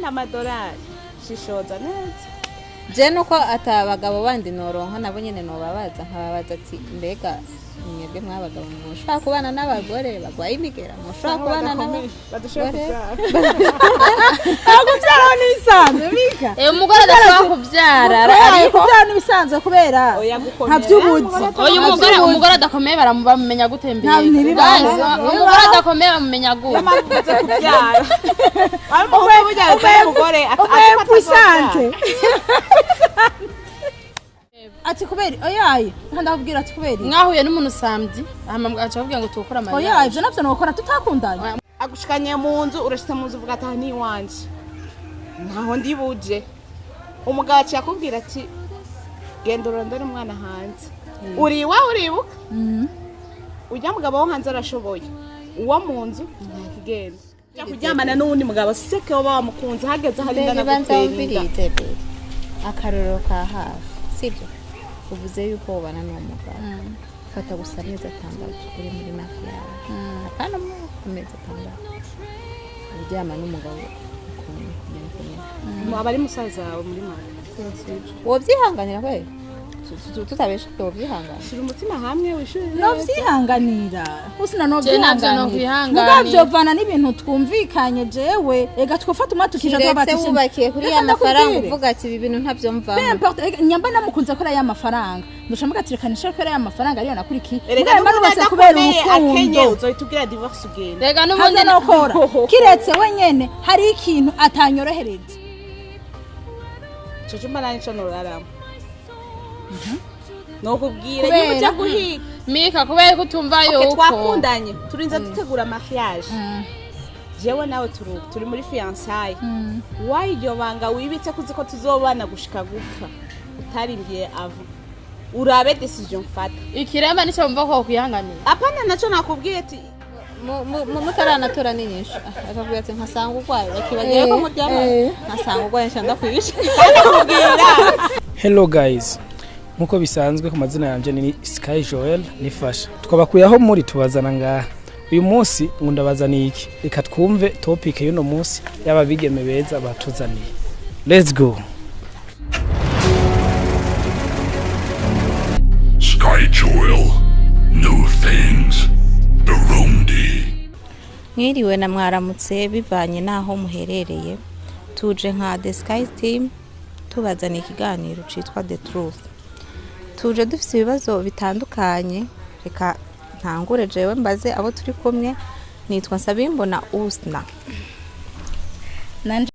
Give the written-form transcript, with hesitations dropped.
amadolari shishoza neza je nuko atabagabo bandi noronka nabo nyene nobabaza nkababaza ati mbega mwebwe mwabagabo mushaka kubana n'abagore bagwaye imigera mushaka kubana n'abagore kuvyara nisanzwe bika umugore adashaka kuvyara ariko kuvyara nisanzwe kubera ntavyubuzi umugore adakomeye baramumenya gutembera umugore adakomeye bamumenya gute yamaze kuvyara umugore atapusante ati kuberi oyaye ndakubwira ati kuberi mwahuye n'umuntu samedi aca avuga ngo tukora amayira oyaye ivyo navyo nokora tutakundanye agushikanye mu nzu urashitse mu nzu uvuga ati ni wanje ntaho ndibuje umugabo aciye akubwira ati genda urondere umwana hanze uriwa uribuka ujya mugabo wo hanze arashoboye uwo mu nzu ntakigenda kuryamana n'uwundi mugabo seke woba wamukunze hageze harinda na guterinda akarorero ka hafi sibyo uvuze yuko ubana n'umugabo fata gusa neza atandatu uri muri mafi yawe apana mu mezi atandatu uryama n'umugabo abari musaza wawe muri mama wovyihanganira kwe tutabesha wovyihanganira shira umutima hamwe wishuri no vyihanganira usina no vyihanganira mugavyo vana n'ibintu twumvikanye jewe ega twofata umwa tukija twabatishe wubakiye kuri ya mafaranga uvuga ati ibi bintu ntavyo mvamo nyamba namukunze kora ya mafaranga ndushambuga tirekanisha kora ya mafaranga ariyo nakurikiye mugabo bose kubera urukundo uzoyitugira divorce ugenda rega n'ubundi nokora kiretse wenyene hari ikintu atanyorohereje cyo mbana nico noraramo nokubwira nyuma cyo guhiga mika kubera kutumva yuko twakundanye turinze dutegura mariage jewe nawe turi muri fiançailles why iryo banga wibitse kuzi ko tuzobana gushika gupfa utarimbiye ava urabe decision mfata ikirema nico mva ko kwihanganira apana naco nakubwiye ati mutaranatora ninyisha akabwira ati nkasanga ugwaye bakibagiye ko muryama nkasanga ugwaye nshanda kwisha Hello guys, muko bisanzwe ku mazina yanje ni Sky Joel nifasha. Tukabakuyaho muri tubazana ngaha. Uyu munsi ngundabazaniye iki? Reka twumve topic y'uno munsi y'ababigeme beza batuzaniye. Let's go. Sky Joel, new things, Burundi. Mwiriwe na mwaramutse bivanye naho muherereye. Tuje nka The Sky Team tubazana ikiganiro citwa The Truth. Tuje dufite ibibazo bitandukanye, reka ntangure jewe mbaze abo turi kumwe. Nitwa Sabimbona Usna.